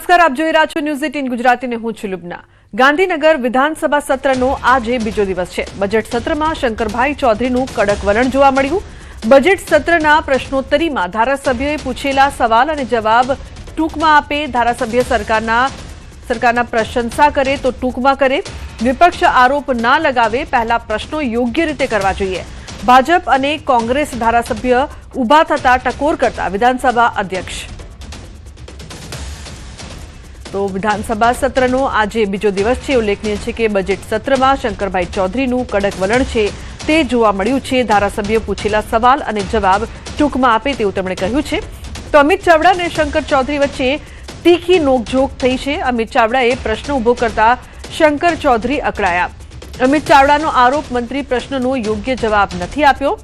નમસ્કાર, આપ જોઈ રહ્યા છો ન્યૂઝ 18 ગુજરાતી ને હું છું લુબના। ગાંધીનગર વિધાનસભા સત્રનો આજે બીજો દિવસ છે। બજેટ સત્રમાં શંકરભાઈ ચૌધરીનું કડક વલણ જોવા મળ્યું। બજેટ સત્રના પ્રશ્નોત્તરીમાં ધારાસભ્યોએ પૂછેલા સવાલ અને જવાબ ટૂંકમાં આપે। ધારાસભ્ય સરકારના પ્રશંસા કરે તો ટૂંકમાં કરે, વિપક્ષ આરોપ ના લગાવે, પહેલા પ્રશ્નો યોગ્ય રીતે કરવા જોઈએ। ભાજપ અને કોંગ્રેસ ધારાસભ્ય ઊભા થતા ટકોર કરતા વિધાનસભા અધ્યક્ષ। तो विधानसभा सत्रનો આજે બીજો દિવસ છે। ઉલ્લેખનીય છે કે બજેટ સત્રમાં શંકરભાઈ ચૌધરીનું કડક વલણ છે તે જોવા મળ્યું છે। ધારાસભ્યો પૂછેલા સવાલ અને જવાબ ટૂંકમાં આપે તેવું તેમણે કહ્યું છે। તો અમિત ચાવડા અને શંકર ચૌધરી વચ્ચે તીખી નોકઝોક થઈ છે। અમિત ચાવડાએ પ્રશ્ન ઊભો કરતા શંકર ચૌધરી અકળાયા। અમિત ચાવડાનો આરોપ મંત્રી પ્રશ્નનો યોગ્ય જવાબ નથી આપ્યો।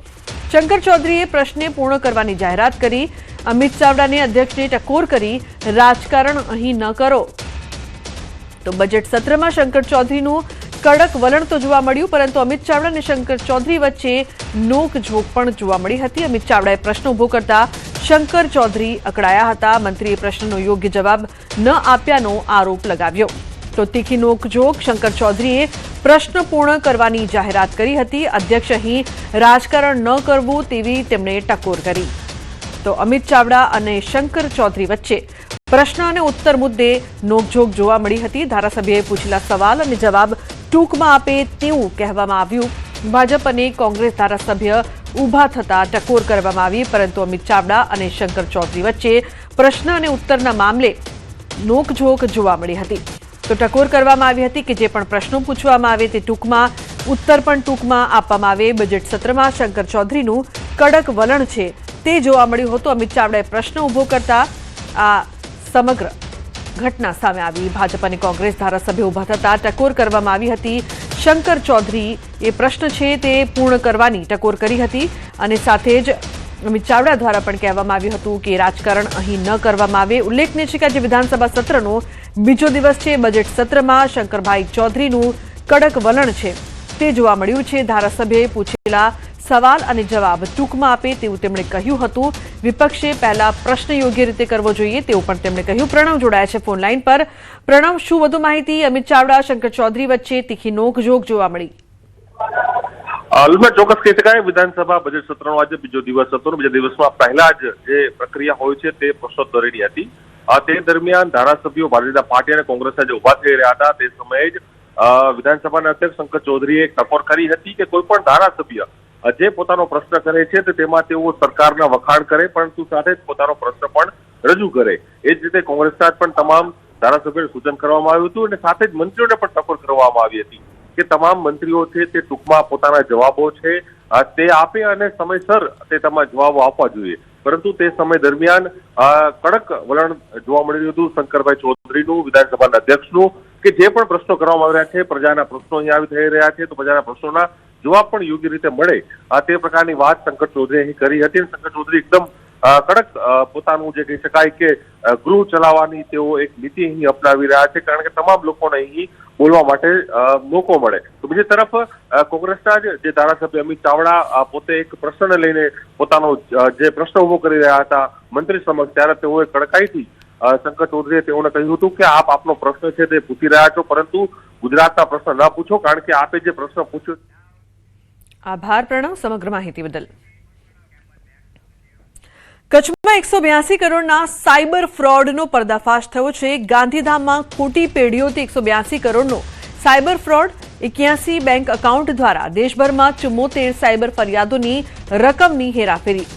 શંકર ચૌધરીએ પ્રશ્ને પૂર્ણ કરવાની જાહેરાત કરી। અમિત ચાવડાને અધ્યક્ષને ટકોર કરી રાજકારણ અહીં ન કરો। તો બજેટ સત્રમાં શંકર ચૌધરીનું કડક વલણ તો જોવા મળ્યું, પરંતુ અમિત ચાવડા અને શંકર ચૌધરી વચ્ચે નોકઝોક પણ જોવા મળી હતી। અમિત ચાવડાએ પ્રશ્ન ઊભો કરતા શંકર ચૌધરી અકળાયા હતા। મંત્રીએ પ્રશ્નનો યોગ્ય જવાબ ન આપ્યાનો આરોપ લગાવ્યો। તો તીખી નોકઝોક, શંકર ચૌધરીએ પ્રશ્ન પૂર્ણ કરવાની જાહેરાત કરી હતી। અધ્યક્ષ અહીં રાજકારણ ન કરવું તેવી તેમણે ટકોર કરી। તો અમિત ચાવડા અને શંકર ચૌધરી વચ્ચે પ્રશ્ન અને ઉત્તર મુદ્દે નોકઝોક જોવા મળી હતી। ધારાસભ્યએ પૂછેલા સવાલ અને જવાબ ટૂંકમાં આપે તેવું કહેવામાં આવ્યું। ભાજપ અને કોંગ્રેસ ધારાસભ્ય ઊભા થતા ટકોર કરવામાં આવી, પરંતુ અમિત ચાવડા અને શંકર ચૌધરી વચ્ચે પ્રશ્ન અને ઉત્તરના મામલે નોકઝોક જોવા મળી હતી। તો ટકોર કરવામાં આવી હતી કે જે પણ પ્રશ્નો પૂછવામાં આવે તે ટૂંકમાં, ઉત્તર પણ ટૂંકમાં આપવામાં આવે। બજેટ સત્રમાં શંકર ચૌધરીનું કડક વલણ છે તે જોવા મળ્યું હતું। અમિત ચાવડાએ પ્રશ્ન ઊભો કરતા આ સમગ્ર ઘટના સામે આવી। ભાજપ અને કોંગ્રેસ ધારાસભ્યો ઊભા થતા ટકોર કરવામાં આવી હતી। શંકર ચૌધરી એ પ્રશ્ન છે તે પૂર્ણ કરવાની ટકોર કરી હતી અને સાથે જ અમિત ચાવડા દ્વારા પણ કહેવામાં આવ્યું હતું કે રાજકારણ અહીં ન કરવામાં આવે। ઉલ્લેખનીય છે કે આજે વિધાનસભા સત્રનો બીજો દિવસ છે। બજેટ સત્રમાં શંકરભાઈ ચૌધરીનું કડક વલણ છે તે જોવા મળ્યું છે। ધારાસભ્યએ પૂછેલા સવાલ અને જવાબ ટૂંકમાં આપે તેવું તેમણે કહ્યું હતું। વિપક્ષે પહેલા પ્રશ્ન યોગ્ય રીતે કરવો જોઈએ તેવું પણ તેમણે કહ્યું। પ્રણવ જોડાયા છે ફોન લાઈન પર। પ્રણવ, શું વધુ માહિતી? અમિત ચાવડા શંકર ચૌધરી વચ્ચે તીખી નોકઝોક જોવા મળી। ચોક્કસ કહી શકાય વિધાનસભા બજેટ સત્રનો આજે બીજો દિવસ હતો। બીજા દિવસમાં પહેલા જ જે પ્રક્રિયા હોય છે તે પ્રશ્નોત્તરીની હતી। તે દરમિયાન ધારાસભ્યો ભારતીય જનતા પાર્ટી અને કોંગ્રેસના જે ઉભા થઈ રહ્યા હતા તે સમયે જ વિધાનસભાના અધ્યક્ષ શંકર ચૌધરીએ ટકોર કરી હતી કે કોઈ પણ ધારાસભ્ય જે પોતાનો પ્રશ્ન કરે છે તો તેમાં તેઓ સરકારના વખાણ કરે, પરંતુ સાથે જ પોતાનો પ્રશ્ન પણ રજૂ કરે। એ જ રીતે કોંગ્રેસના પણ તમામ ધારાસભ્યોને સૂચન કરવામાં આવ્યું હતું અને સાથે જ મંત્રીઓને પણ ટકોર કરવામાં આવી હતી કે તમામ મંત્રીઓ છે તે ટૂંકમાં પોતાના જવાબો છે તે આપે અને સમયસર તે તમામ જવાબો આપવા જોઈએ। પરંતુ તે સમય દરમિયાન કડક વલણ જોવા મળી રહ્યું હતું શંકરભાઈ ચૌધરીનું, વિધાનસભાના અધ્યક્ષનું, કે જે પણ પ્રશ્નો કરવામાં આવી રહ્યા છે, પ્રજાના પ્રશ્નો અહીં આવી થઈ રહ્યા છે તો પ્રજાના પ્રશ્નોના જવાબ પણ યોગ્ય રીતે મળે તે પ્રકારની વાત શંકર ચૌધરીએ અહીં કરી હતી। શંકર ચૌધરી એકદમ કડક પોતાનું જે કહી શકાય કે ગૃહ ચલાવવાની તેઓ એક નીતિ અહીં અપનાવી રહ્યા છે, કારણ કે તમામ લોકોને અહીં બોલવા માટે મોકો મળે। તો બીજી તરફ કોંગ્રેસના જે ધારાસભ્ય અમિત ચાવડા પોતે એક પ્રશ્નને લઈને પોતાનો જે પ્રશ્ન ઉભો કરી રહ્યા હતા મંત્રી સમક્ષ, ત્યારે તેઓએ કડકાઈથી શંકર ચૌધરીએ તેઓને કહ્યું હતું કે આપ આપનો પ્રશ્ન છે તે પૂછી રહ્યા છો, પરંતુ ગુજરાતના પ્રશ્ન ન પૂછો, કારણ કે આપે જે પ્રશ્ન પૂછ્યો। આભાર પ્રણવ સમગ્ર માહિતી બદલ। કચ્છમાં 182 કરોડના સાયબર ફ્રોડનો પર્દાફાશ થયો છે। ગાંધીધામમાં ખોટી પેઢીઓથી 182 કરોડનો સાયબર ફ્રોડ, 81 બેંક એકાઉન્ટ દ્વારા દેશભરમાં 74 સાયબર ફરિયાદોની રકમની હેરાફેરી।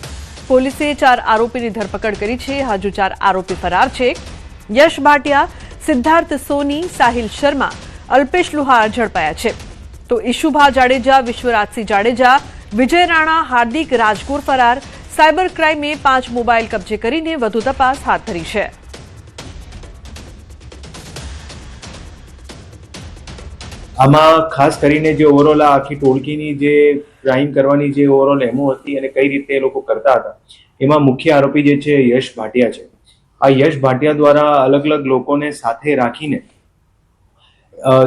પોલીસે 4 આરોપીની ધરપકડ કરી છે। હજુ 4 આરોપી ફરાર છે। યશ ભાટિયા, સિદ્ધાર્થ સોની, સાહિલ શર્મા, અલ્પેશ લુહાર ઝડપાયા છે। તો ઈશુભા જાડેજા, વિશ્વરાજસિંહ જાડેજા, વિજય રાણા, હાર્દિક રાજગોર ફરાર। સાયબર ક્રાઇમે 5 મોબાઈલ કબજે કરીને વધુ તપાસ હાથ ધરી છે। આમાં ખાસ કરીને જે ઓવરઓલ આખી ટોળકીની જે ક્રાઇમ કરવાની જે ઓવરઓલ એમો હતી અને કઈ રીતે એ લોકો કરતા હતા, એમાં મુખ્ય આરોપી જે છે યશ ભાટિયા છે। આ યશ ભાટિયા દ્વારા અલગ અલગ લોકોને સાથે રાખીને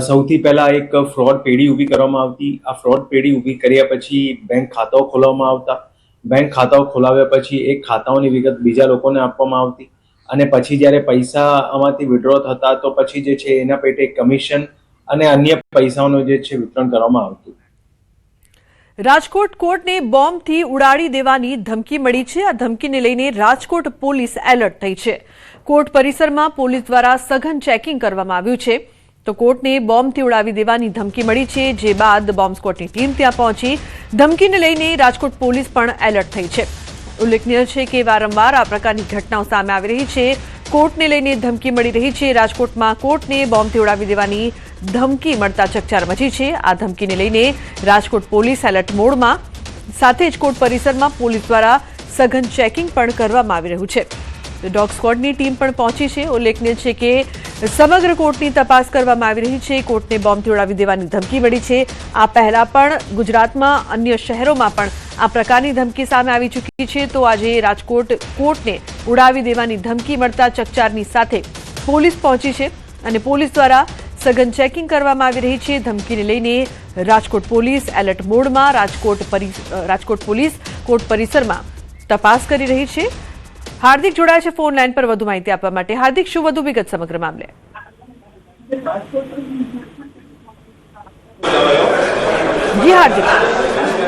સૌથી પહેલા એક ફ્રોડ પેઢી ઊભી કરવામાં આવતી। આ ફ્રોડ પેઢી ઊભી કર્યા પછી બેંક ખાતાઓ ખોલવામાં આવતા। બેંક ખાતાઓ ખોલાવ્યા પછી એક ખાતાઓની વિગત બીજા લોકોને આપવામાં આવતી અને પછી જ્યારે પૈસા આમાંથી વિડ્રો થતા તો પછી જે છે એના પેટે કમિશન અને અન્ય પૈસાઓનું જે છે વિતરણ કરવામાં આવતું. રાજકોટ કોર્ટને બોમ્બથી ઉડાડી દેવાની ધમકી મળી છે. આ ધમકીને લઈને રાજકોટ પોલીસ એલર્ટ થઈ છે. કોર્ટ પરિસરમાં પોલીસ દ્વારા સઘન ચેકિંગ કરવામાં આવ્યું છે. તો કોર્ટને બોમ્બથી ઉડાવી દેવાની ધમકી મળી છે, જે બાદ બોમ્બ સ્ક્વોડની ટીમ ત્યાં પહોંચી. ધમકીને લઈને રાજકોટ પોલીસ પણ એલર્ટ થઈ છે. ઉલ્લેખનીય છે કે વારંવાર આ પ્રકારની ઘટનાઓ સામે આવી રહી છે. કોર્ટને લઈને ધમકી મળી રહી છે. રાજકોટમાં કોર્ટને બોમ્બથી ઉડાવી દેવાની ધમકી મળતા ચકચાર મચી છે. આ ધમકીને લઈને રાજકોટ પોલીસ એલર્ટ મોડમાં, સાથે જ કોર્ટ પરિસરમાં પોલીસ દ્વારા સઘન ચેકિંગ પણ કરવામાં આવી રહ્યું છે. ડોગ સ્ક્વોડની ટીમ પણ પહોંચી છે. ઉલ્લેખનીય છે કે સમગ્ર કોર્ટની તપાસ કરવામાં આવી રહી છે. કોર્ટને બોમ્બથી ઉડાવી દેવાની ધમકી મળી છે. આ પહેલા પણ ગુજરાતમાં અન્ય શહેરોમાં પણ આ પ્રકારની ધમકી સામે આવી ચૂકી છે. તો આજે રાજકોટ કોર્ટને ઉડાવી દેવાની ધમકી મળતા ચકચારની સાથે પોલીસ પહોંચી છે અને પોલીસ દ્વારા સઘન ચેકિંગ કરવામાં આવી રહી છે. ધમકીને લઈને રાજકોટ પોલીસ એલર્ટ મોડમાં. રાજકોટ પોલીસ કોર્ટ પરિસરમાં તપાસ કરી રહી છે. હાર્દિક જોડાય છે ફોન લાઈન પર વધુ માહિતી આપવા માટે. હાર્દિક, શું વધુ વિગત સમગ્ર મામલે? જી હાર્દિક.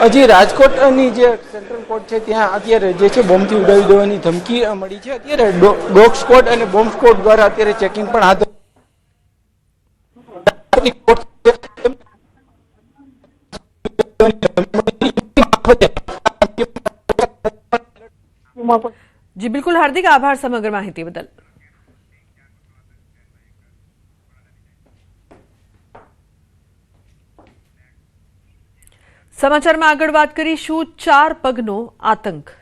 હજી રાજકોટની જે સેન્ટ્રલ કોર્ટ છે ત્યાં અત્યારે જે છે બોમ્બથી ઉડાવી દેવાની ધમકી મળી છે. અત્યારે ડોગ સ્ક્વોડ અને બોમ્બ સ્ક્વોડ દ્વારા અત્યારે ચેકિંગ પણ હાથ જી બિલકુલ હાર્દિક, આભાર સમગ્ર માહિતી બદલ. સમાચારમાં આગળ વાત કરીશું 4 પગનો આતંક.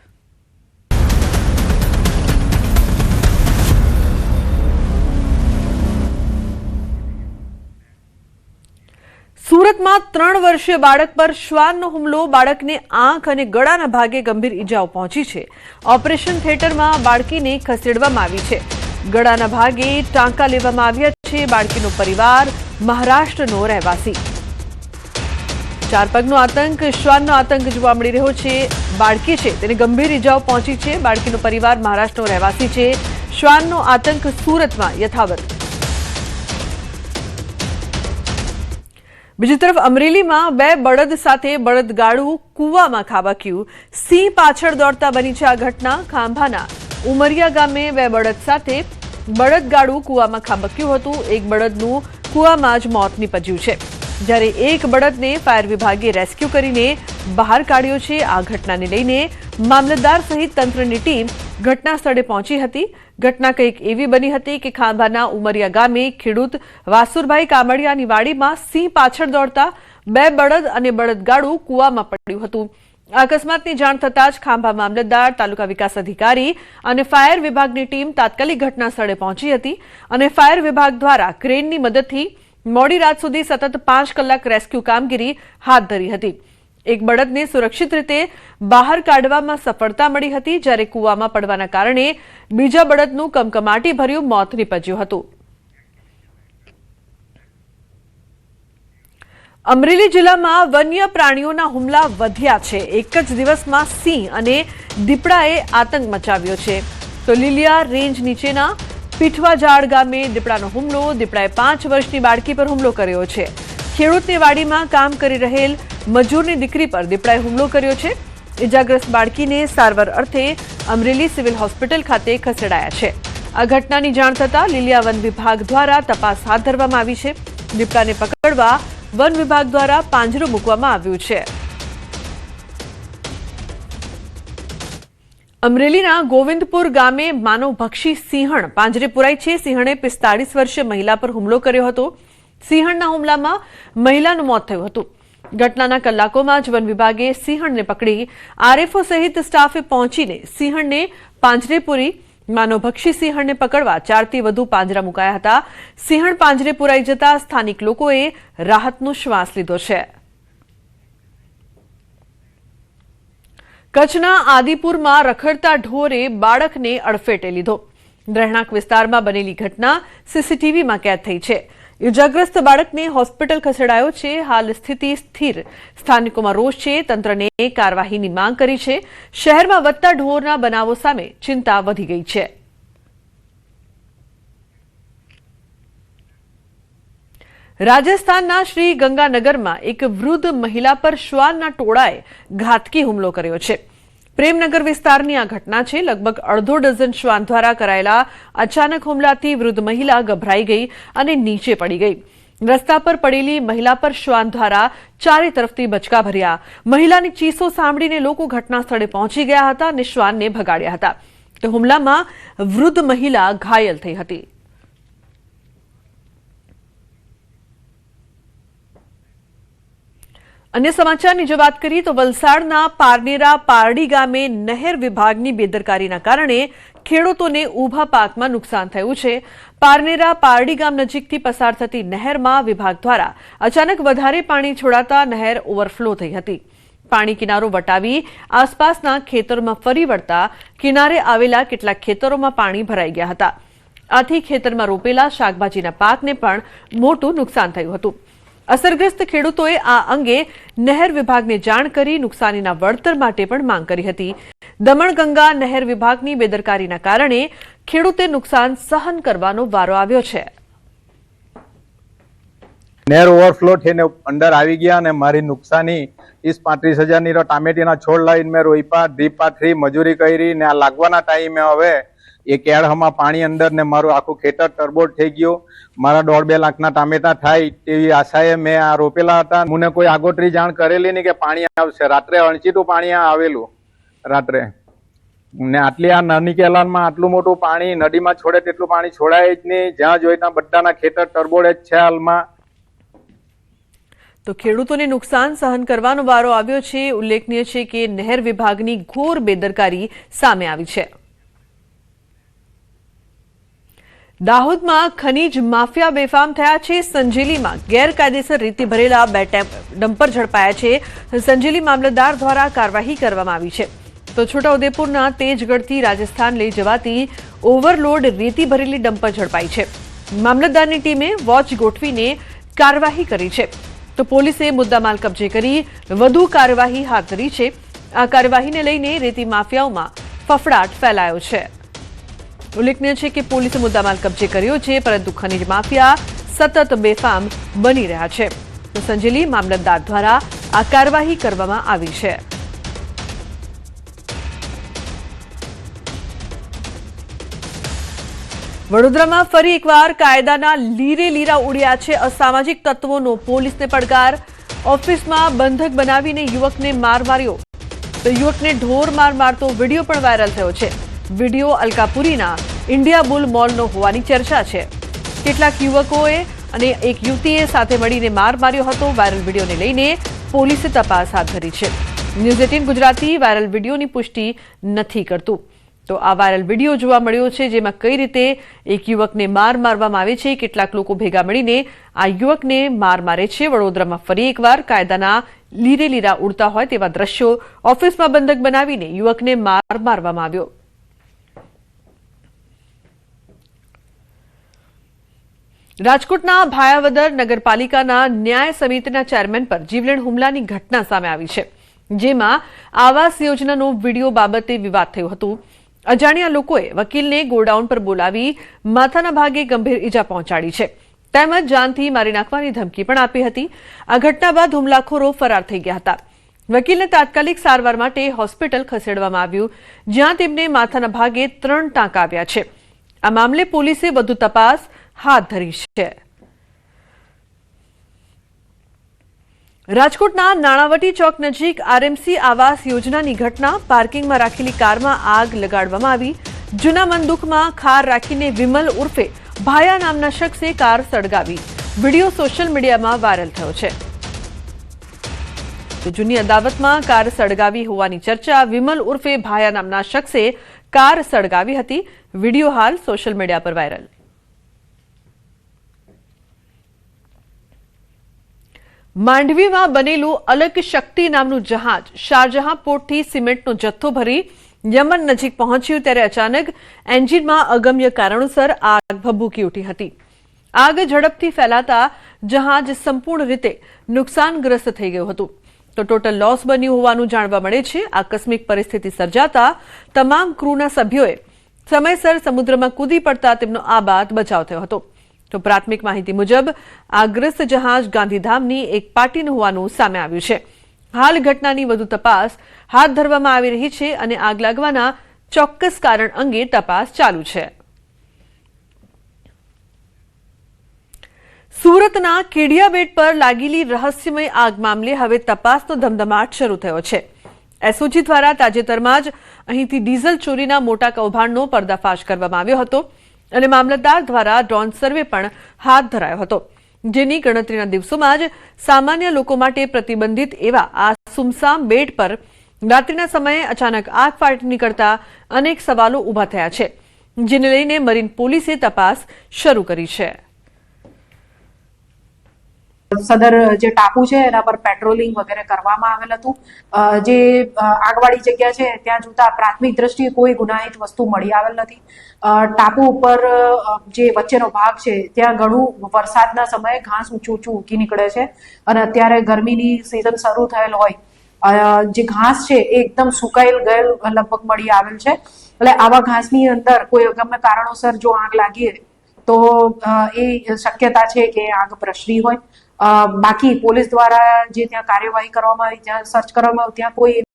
સુરતમાં 3 વર્ષીય બાળક પર શ્વાનનો હુમલો. બાળકને આંખ અને ગળાના ભાગે ગંભીર ઈજાઓ પહોંચી છે. ઓપરેશન થિયેટરમાં બાળકીને ખસેડવામાં આવી છે. ગળાના ભાગે ટાંકા લેવામાં આવ્યા છે. બાળકીનો પરિવાર મહારાષ્ટ્રનો રહેવાસી. 4 પગનો આતંક, શ્વાનનો આતંક જોવા મળી રહ્યો છે. બાળકી છે તેને ગંભીર ઈજાઓ પહોંચી છે. બાળકીનો પરિવાર મહારાષ્ટ્રનો રહેવાસી છે. શ્વાનનો આતંક સુરતમાં યથાવત. બીજી તરફ અમરેલીમાં 2 બળદ સાથે બળદગાડું કૂવામાં ખાબક્યું. સિંહ પાછળ દોડતા બની છે આ ઘટના. ખાંભાના ઉમરિયા ગામે 2 બળદ સાથે બળદગાડું કૂવામાં ખાબક્યું હતું. એક બળદનું કૂવામાં જ મોત નીપજ્યું છે, જ્યારે એક બળદને ફાયર વિભાગે રેસ્ક્યુ કરીને બહાર કાઢ્યો છે. આ ઘટનાને લઈને મામલતદાર સહિત તંત્રની ટીમ ઘટના સ્થળે પહોંચી હતી. ઘટના કંઈક એવી બની હતી કે ખાંભાના ઉમરિયા ગામે ખેડૂત વાસુરભાઈ કામડિયાની વાડીમાં સિંહ પાછળ દોડતા 2 બળદ અને બળદગાડું કૂવામાં પડ્યું હતું. અકસ્માતની જાણ થતાં જ ખાંભા મામલતદાર, તાલુકા વિકાસ અધિકારી અને ફાયર વિભાગની ટીમ તાત્કાલિક ઘટના સ્થળે પહોંચી હતી અને ફાયર વિભાગ દ્વારા ક્રેનની મદદથી મોડી રાત સુધી સતત 5 કલાક રેસ્ક્યુ કામગીરી હાથ ધરી હતી. એક બળદને સુરક્ષિત રીતે બહાર કાઢવામાં સફળતા મળી હતી, જ્યારે કૂવામાં પડવાના કારણે બીજા બળદનું કમકમાટીભર્યું મોત નીપજ્યું હતું. અમરેલી જિલ્લામાં વન્ય પ્રાણીઓના હુમલા વધ્યા છે. એક જ દિવસમાં સિંહ અને દીપડાએ આતંક મચાવ્યો છે. તો લીલિયા રેન્જ નીચેના પીઠવાજાડ ગામે દીપડાનો હુમલો. દીપડાએ 5 વર્ષની બાળકી પર હુમલો કર્યો છે. ખેડૂતની વાડીમાં કામ કરી રહેલ મજૂરની દીકરી પર દીપડાએ હુમલો કર્યો છે. ઇજાગ્રસ્ત બાળકીને સારવાર અર્થે અમરેલી સિવિલ હોસ્પિટલ ખાતે ખસેડાયા છે. આ ઘટનાની જાણ થતાં લીલિયા વન વિભાગ દ્વારા તપાસ હાથ ધરવામાં આવી છે. દીપડાને પકડવા વન વિભાગ દ્વારા પાંજરું મૂકવામાં આવ્યું છે. અમરેલીના ગોવિંદપુર ગામે માનવભક્ષી સિંહણ પાંજરે પુરાઈ છે. સિંહણે 45 વર્ષીય મહિલા પર હુમલો કર્યો હતો. સિંહણના હુમલામાં મહિલાનું મોત થયું હતું. ઘટનાના કલાકોમાં જ વન વિભાગે સિંહણને પકડી આરએફઓ સહિત સ્ટાફે પહોંચીને સિંહણને પાંજરે પૂરી. માનવભક્ષી સિંહણને પકડવા 4 થી વધુ પાંજરા મુકાયા હતા. સિંહણ પાંજરે પુરાઈ જતા સ્થાનિક લોકોએ રાહતનો શ્વાસ લીધો છે. કચ્છના આદિપુરમાં રખડતા ઢોરે બાળકને અડફેટે લીધો. રહેણાંક વિસ્તારમાં બનેલી ઘટના સીસીટીવીમાં કેદ થઈ છે. ઇજાગ્રસ્ત બાળકને હોસ્પિટલ ખસેડાયો છે. હાલ સ્થિતિ સ્થિર. સ્થાનિકોમાં રોષ છે. તંત્રને કાર્યવાહીની માંગ કરી છે. શહેરમાં વધતા ઢોરના બનાવો સામે ચિંતા વધી ગઈ છે. રાજસ્થાનના શ્રી ગંગાનગરમાં એક વૃદ્ધ મહિલા પર શ્વાનના ટોળાએ ઘાતકી હુમલો કર્યો છે. પ્રેમનગર વિસ્તારની આ ઘટના છે. લગભગ અડધો ડઝન શ્વાન દ્વારા કરાયેલા અચાનક હુમલાથી વૃદ્ધ મહિલા ગભરાઈ ગઈ અને નીચે પડી ગઈ. રસ્તા પર પડેલી મહિલા પર શ્વાન દ્વારા ચારે તરફથી બચકા ભર્યા. મહિલાની ચીસો સાંભળીને લોકો ઘટના સ્થળે પહોંચી ગયા હતા અને શ્વાનને ભગાડ્યા હતા. તો હુમલામાં વૃદ્ધ મહિલા ઘાયલ થઈ હતી. અન્ય સમાચારની જો વાત કરીએ તો વલસાડના પારનેરા પારડી ગામે નહેર વિભાગની બેદરકારીના કારણે ખેડૂતોને ઊભા પાકમાં નુકસાન થયું છે. પારનેરા પારડી ગામ નજીકથી પસાર થતી નહેરમાં વિભાગ દ્વારા અચાનક વધારે પાણી છોડાતા નહેર ઓવરફ્લો થઈ હતી. પાણી કિનારો વટાવી આસપાસના ખેતરોમાં ફરી વળતા કિનારે આવેલા કેટલાક ખેતરોમાં પાણી ભરાઈ ગયા હતા. આથી ખેતરમાં રોપેલા શાકભાજીના પાકને પણ મોટું નુકસાન થયું હતું. અસરગ્રસ્ત ખેડૂતોએ આ અંગે નહેર વિભાગને જાણ કરી નુકસાનીના વળતર માટે પણ માંગ કરી હતી. દમણગંગા નહેર વિભાગની બેદરકારીના કારણે ખેડૂતે નુકસાન સહન કરવાનો વારો આવ્યો છે. નહેર ઓવરફ્લો થઈને અંદર આવી ગયા અને મારી નુકસાની 30-35 હજારની ટામેટીના છોડ લાવીને મેં રોઈપા ડ્રીપ પાથરી મજૂરી કરી ને આ લાગવાના ટાઈમે હવે એ કેળમાં પાણી અંદર ને મારું આખું ખેતર ટરબોળ થઈ ગયું. મારા 1.5-2 લાખના ટામેટા થાય તેવી આશાએ મેં આ રોપેલા હતા. મને કોઈ આગોતરી જાણ કરેલી નહીં કે પાણી આવશે. રાત્રે 80 પાણી આવેલું રાત્રે ને આટલી આ નાની કેલાનમાં આટલું મોટું પાણી નદીમાં છોડે તેટલું પાણી છોડાય જ નહીં. જ્યાં જોઈ ત્યાં બધાના ખેતર ટરબોળ જ છે હાલમાં. તો ખેડૂતોને નુકસાન સહન કરવાનો વારો આવ્યો છે. ઉલ્લેખનીય છે કે નહેર વિભાગની ઘોર બેદરકારી સામે આવી છે. દાહોદમાં ખનીજ માફિયા બેફામ થયા છે. સંજેલીમાં ગેરકાયદેસર રીતે ભરેલા 2 ડમ્પર ઝડપાયા છે. સંજેલી મામલતદાર દ્વારા કાર્યવાહી કરવામાં આવી છે. તો છોટાઉદેપુરના તેજગઢથી રાજસ્થાન લઈ જવાતી ઓવરલોડ રેતી ભરેલી ડમ્પર ઝડપાઈ છે. મામલતદારની ટીમે વોચ ગોઠવીને કાર્યવાહી કરી છે. તો પોલીસે મુદ્દામાલ કબજે કરી વધુ કાર્યવાહી હાથ ધરી છે. આ કાર્યવાહીને લઈને રેતી માફિયાઓમાં ફફડાટ ફેલાયો છે. ઉલ્લેખનીય છે કે પોલીસે મુદ્દામાલ કબજે કર્યો છે, પરંતુ ખનીજ માફિયા સતત બેફામ બની રહ્યા છે. તો સંજેલી મામલતદાર દ્વારા આ કાર્યવાહી કરવામાં આવી છે. વડોદરામાં ફરી એકવાર કાયદાના લીરે લીરા ઉડ્યા છે. અસામાજિક તત્વોનો પોલીસને પડકાર. ઓફિસમાં બંધક બનાવીને યુવકને માર માર્યો. તો યુવકને ઢોર માર મારતો વિડીયો પણ વાયરલ થયો છે. વિડીયો અલકાપુરીના ઇન્ડિયા બુલ મોલનો હોવાની ચર્ચા છે. કેટલાક યુવકોએ અને એક યુવતીએ સાથે મળીને માર માર્યો હતો. વાયરલ વિડીયોને લઈને પોલીસે તપાસ હાથ ધરી છે. ન્યૂઝ 18 ગુજરાતી વાયરલ વિડીયોની પુષ્ટિ નથી કરતું. તો આ વાયરલ વિડીયો જોવા મળ્યો છે, જેમાં કઈ રીતે એક યુવકને માર મારવામાં આવે છે. કેટલાક લોકો ભેગા મળીને આ યુવકને માર મારે છે. વડોદરામાં ફરી એકવાર કાયદાના લીરે લીરા ઉડતા હોય તેવા દ્રશ્યો. ઓફિસમાં બંધક બનાવીને યુવકને માર મારવામાં આવ્યો. રાજકોટના ભાયાવદર નગરપાલિકાના ન્યાય સમિતિના ચેરમેન પર જીવલેણ હુમલાની ઘટના સામે આવી છે, જેમાં આવાસ યોજનાનો વિડીયો બાબતે વિવાદ થયો હતો. અજાણ્યા લોકોએ વકીલને ગોડાઉન પર બોલાવી માથાના ભાગે ગંભીર ઈજા પહોંચાડી છે, તેમજ જાનથી મારી નાખવાની ધમકી પણ આપી હતી. આ ઘટના બાદ હુમલાખોરો ફરાર થઈ ગયા હતા. વકીલને તાત્કાલિક સારવાર માટે હોસ્પિટલ ખસેડવામાં આવ્યું, જ્યાં તેમને માથાના ભાગે 3 ટાંકા આવ્યા છે. આ મામલે પોલીસે વધુ તપાસ હાથ ધરી છે. રાજકોટના નાણાવટી ચોક નજીક આરએમસી આવાસ યોજનાની ઘટના. પાર્કિંગમાં રાખેલી કારમાં આગ લગાડવામાં આવી. જૂના બંદૂકમાં ખાર રાખીને વિમલ ઉર્ફે ભાયા નામના શખ્સે કાર સળગાવી. વિડીયો સોશિયલ મીડિયામાં વાયરલ થયો છે. જૂની અદાવતમાં કાર સળગાવી હોવાની ચર્ચા. વિમલ ઉર્ફે ભાયા નામના શખ્સે કાર સળગાવી હતી. વિડીયો હાલ સોશિયલ મીડિયા પર વાયરલ. માંડવીમાં બનેલું અલગ શક્તિ નામનું જહાજ શારજહાં પોર્ટથી સિમેન્ટનો જથ્થો ભરી યમન નજીક પહોંચ્યું, ત્યારે અચાનક એન્જિનમાં અગમ્ય કારણોસર આગ ભભૂકી ઉઠી હતી. આગ ઝડપથી ફેલાતા જહાજ સંપૂર્ણ રીતે નુકસાનગ્રસ્ત થઈ ગયું હતું. તો ટોટલ લોસ બન્યું હોવાનું જાણવા મળે છે. આકસ્મિક પરિસ્થિતિ સર્જાતા તમામ ક્રૂના સભ્યોએ સમયસર સમુદ્રમાં કૂદી પડતા તેમનો આબાદ બચાવ થયો હતો. તો પ્રાથમિક માહિતી મુજબ આગગ્રસ્ત જહાજ ગાંધીધામની એક પાર્ટીનું હોવાનું સામે આવ્યું છે. હાલ ઘટનાની વધુ તપાસ હાથ ધરવામાં આવી રહી છે અને આગ લાગવાના ચોક્કસ કારણ અંગે તપાસ ચાલુ છે. સુરતના કેડિયા બેટ પર લાગેલી રહસ્યમય આગ મામલે હવે તપાસનો ધમધમાટ શરૂ થયો છે. એસઓજી દ્વારા તાજેતરમાં જ અહીંથી ડીઝલ ચોરીના મોટા કૌભાંડનો પર્દાફાશ કરવામાં આવ્યો હતો અને મામલતદાર દ્વારા ડ્રોન સર્વે પણ હાથ ધરાયો હતો, જેની ગણતરીના દિવસોમાં જ સામાન્ય લોકો માટે પ્રતિબંધિત એવા આ સુમસામ બેટ પર રાત્રિના સમયે અચાનક આગ ફાટી નીકળતા અનેક સવાલો ઉભા થયા છે, જેને લઈને મરીન પોલીસે તપાસ શરૂ કરી છે. સદર જે ટાપુ છે એના પર પેટ્રોલિંગ વગેરે કરવામાં આવેલ હતું. જે આગવાળી જગ્યા છે ત્યાં જોતા પ્રાથમિક દ્રષ્ટિએ કોઈ ગુનાહિત વસ્તુ મળી આવેલ નથી. ટાપુ ઉપર જે વચ્ચેનો ભાગ છે ત્યાં ઘણું વરસાદના સમયે ઘાસ ઊંચું ઉગી નીકળે છે અને અત્યારે ગરમીની સિઝન શરૂ થયેલ હોય જે ઘાસ છે એ એકદમ સુકાઈ ગયેલ લગભગ મળી આવેલ છે. એટલે આવા ઘાસની અંદર કોઈ અગમ્ય કારણોસર જો આગ લાગી તો એ શક્યતા છે કે આગ પ્રસરી હોય. બાકી પોલીસ દ્વારા જે ત્યાં કાર્યવાહી કરવામાં આવી, ત્યાં સર્ચ કરવામાં આવી, ત્યાં કોઈ